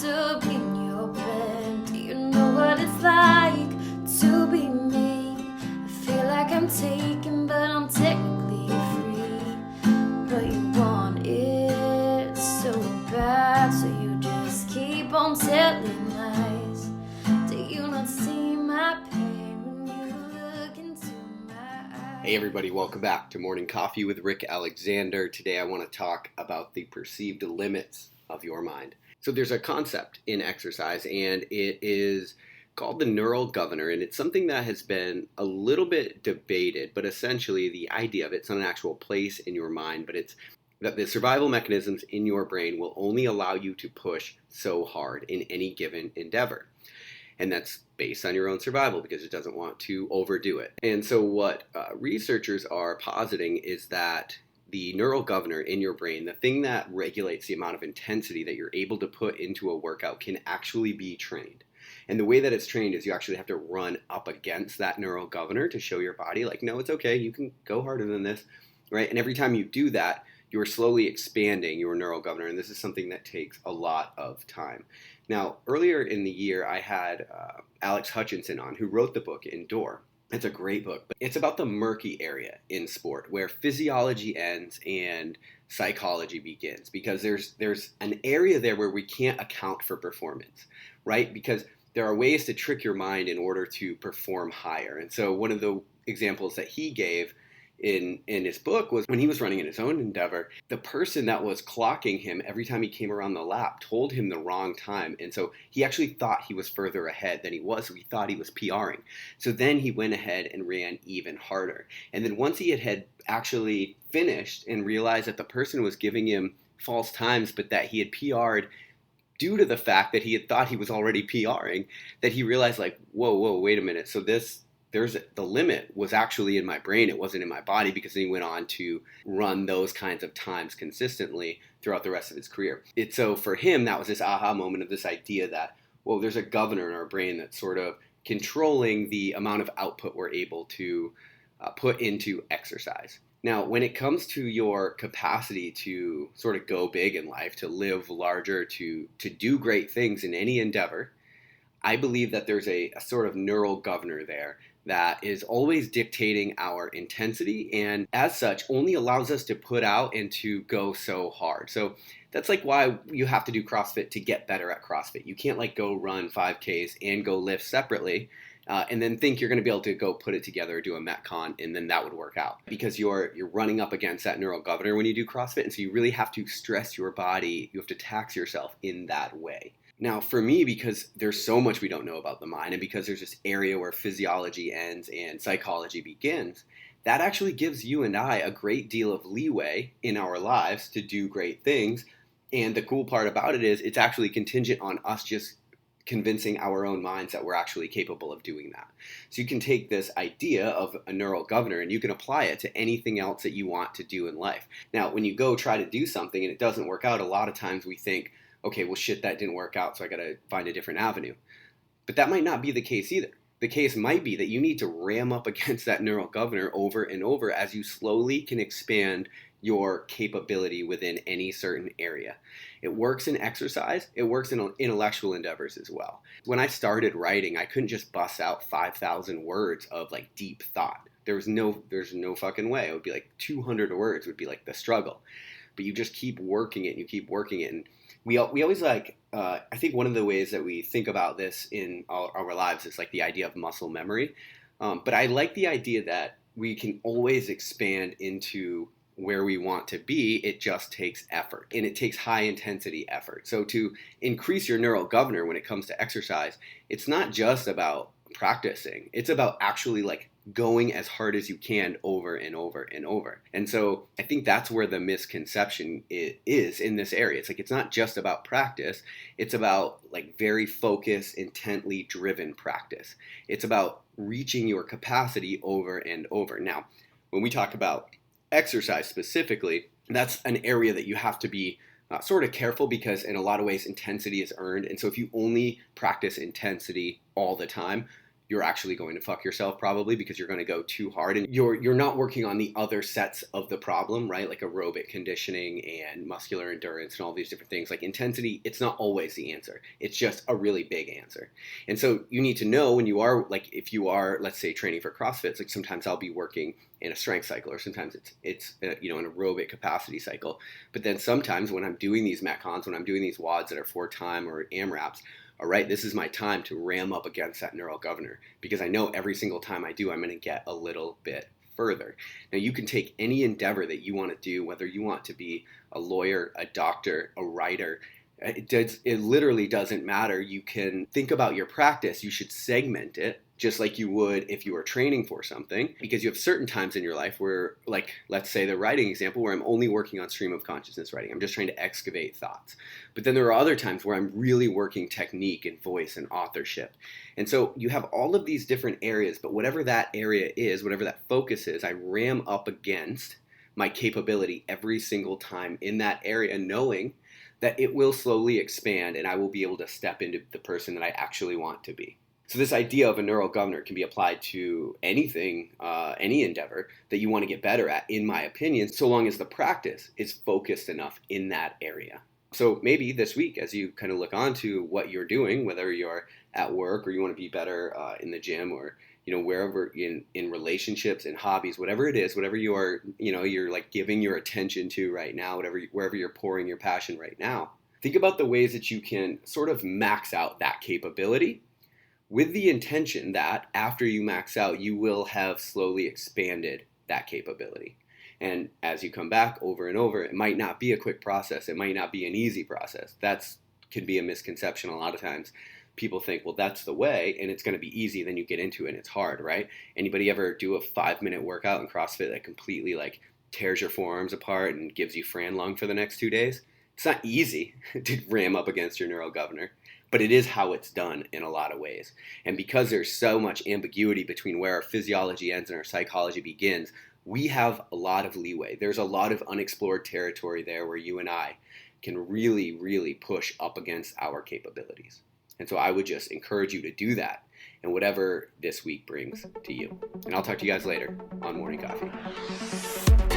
wrapped up in your plan. Do you know what it's like to be me? I feel like I'm taken, but I'm technically free. But you want it so bad, so you just keep on telling lies. Do you not see my pain when you look into my eyes? Hey everybody, welcome back to Morning Coffee with Rick Alexander. Today I want to talk about the perceived limits of your mind. So there's a concept in exercise and it is called the neural governor, and it's something that has been a little bit debated, but essentially the idea of it's not an actual place in your mind, but it's that the survival mechanisms in your brain will only allow you to push so hard in any given endeavor. And that's based on your own survival because it doesn't want to overdo it. And so what researchers are positing is that the neural governor in your brain, the thing that regulates the amount of intensity that you're able to put into a workout, can actually be trained. And the way that it's trained is you actually have to run up against that neural governor to show your body, like, no, it's okay, you can go harder than this, right? And every time you do that, you're slowly expanding your neural governor, and this is something that takes a lot of time. Now, earlier in the year, I had Alex Hutchinson on, who wrote the book Endure. It's a great book, but it's about the murky area in sport where physiology ends and psychology begins, because there's an area there where we can't account for performance, right? Because there are ways to trick your mind in order to perform higher. And so one of the examples that he gave in his book was when he was running in his own endeavor, the person that was clocking him every time he came around the lap told him the wrong time. And so he actually thought he was further ahead than he was. So he thought he was PRing. So then he went ahead and ran even harder. And then once he had actually finished and realized that the person was giving him false times, but that he had PR'd due to the fact that he had thought he was already PRing, that he realized, like, whoa, wait a minute. So the limit was actually in my brain. It wasn't in my body, because then he went on to run those kinds of times consistently throughout the rest of his career. So for him, that was this aha moment of this idea that, well, there's a governor in our brain that's sort of controlling the amount of output we're able to put into exercise. Now, when it comes to your capacity to sort of go big in life, to live larger, to do great things in any endeavor, I believe that there's a sort of neural governor there that is always dictating our intensity, and as such only allows us to put out and to go so hard. So that's like why you have to do CrossFit to get better at CrossFit. You can't like go run 5Ks and go lift separately and then think you're going to be able to go put it together or do a Metcon and then that would work out, because you're running up against that neural governor when you do CrossFit. And so you really have to stress your body. You have to tax yourself in that way. Now, for me, because there's so much we don't know about the mind, and because there's this area where physiology ends and psychology begins, that actually gives you and I a great deal of leeway in our lives to do great things. And the cool part about it is it's actually contingent on us just convincing our own minds that we're actually capable of doing that. So you can take this idea of a neural governor and you can apply it to anything else that you want to do in life. Now, when you go try to do something and it doesn't work out, a lot of times we think, okay, well, shit, that didn't work out, so I got to find a different avenue. But that might not be the case either. The case might be that you need to ram up against that neural governor over and over as you slowly can expand your capability within any certain area. It works in exercise. It works in intellectual endeavors as well. When I started writing, I couldn't just bust out 5,000 words of like deep thought. There's no fucking way. It would be like 200 words would be like the struggle. But you just keep working it and you keep working it. And we always like, I think one of the ways that we think about this in our lives is like the idea of muscle memory. But I like the idea that we can always expand into where we want to be. It just takes effort, and it takes high intensity effort. So to increase your neural governor when it comes to exercise, it's not just about practicing. It's about actually like going as hard as you can over and over and over. And so I think that's where the misconception is in this area. It's like, it's not just about practice. It's about like very focused, intently driven practice. It's about reaching your capacity over and over. Now, when we talk about exercise specifically, that's an area that you have to be sort of careful, because in a lot of ways intensity is earned. And so if you only practice intensity all the time, you're actually going to fuck yourself probably, because you're going to go too hard and you're not working on the other sets of the problem, right? Like aerobic conditioning and muscular endurance and all these different things. Like intensity, it's not always the answer. It's just a really big answer. And so you need to know when you are, like if you are, let's say, training for CrossFit, like sometimes I'll be working in a strength cycle, or sometimes it's an aerobic capacity cycle. But then sometimes when I'm doing these metcons, when I'm doing these WODs that are 4-time or AMRAPs, all right, this is my time to ram up against that neural governor, because I know every single time I do, I'm going to get a little bit further. Now, you can take any endeavor that you want to do, whether you want to be a lawyer, a doctor, a writer. It literally doesn't matter. You can think about your practice. You should segment it just like you would if you were training for something, because you have certain times in your life where, like, let's say the writing example, where I'm only working on stream of consciousness writing. I'm just trying to excavate thoughts. But then there are other times where I'm really working technique and voice and authorship. And so you have all of these different areas, but whatever that area is, whatever that focus is, I ram up against my capability every single time in that area, knowing that it will slowly expand and I will be able to step into the person that I actually want to be. So this idea of a neural governor can be applied to anything, any endeavor that you want to get better at, in my opinion, so long as the practice is focused enough in that area. So maybe this week, as you kind of look onto what you're doing, whether you're at work or you want to be better in the gym, or wherever, in relationships and hobbies, whatever it is, whatever you are, you're like giving your attention to right now, wherever you're pouring your passion right now, think about the ways that you can sort of max out that capability, with the intention that after you max out, you will have slowly expanded that capability. And as you come back over and over, it might not be a quick process. It might not be an easy process. That can be a misconception a lot of times. People think, well, that's the way, and it's going to be easy. Then you get into it, and it's hard, right? Anybody ever do a 5-minute workout in CrossFit that completely like tears your forearms apart and gives you Fran lung for the next 2 days? It's not easy to ram up against your neural governor, but it is how it's done in a lot of ways. And because there's so much ambiguity between where our physiology ends and our psychology begins, we have a lot of leeway. There's a lot of unexplored territory there where you and I can really, really push up against our capabilities. And so I would just encourage you to do that, and whatever this week brings to you. And I'll talk to you guys later on Morning Coffee.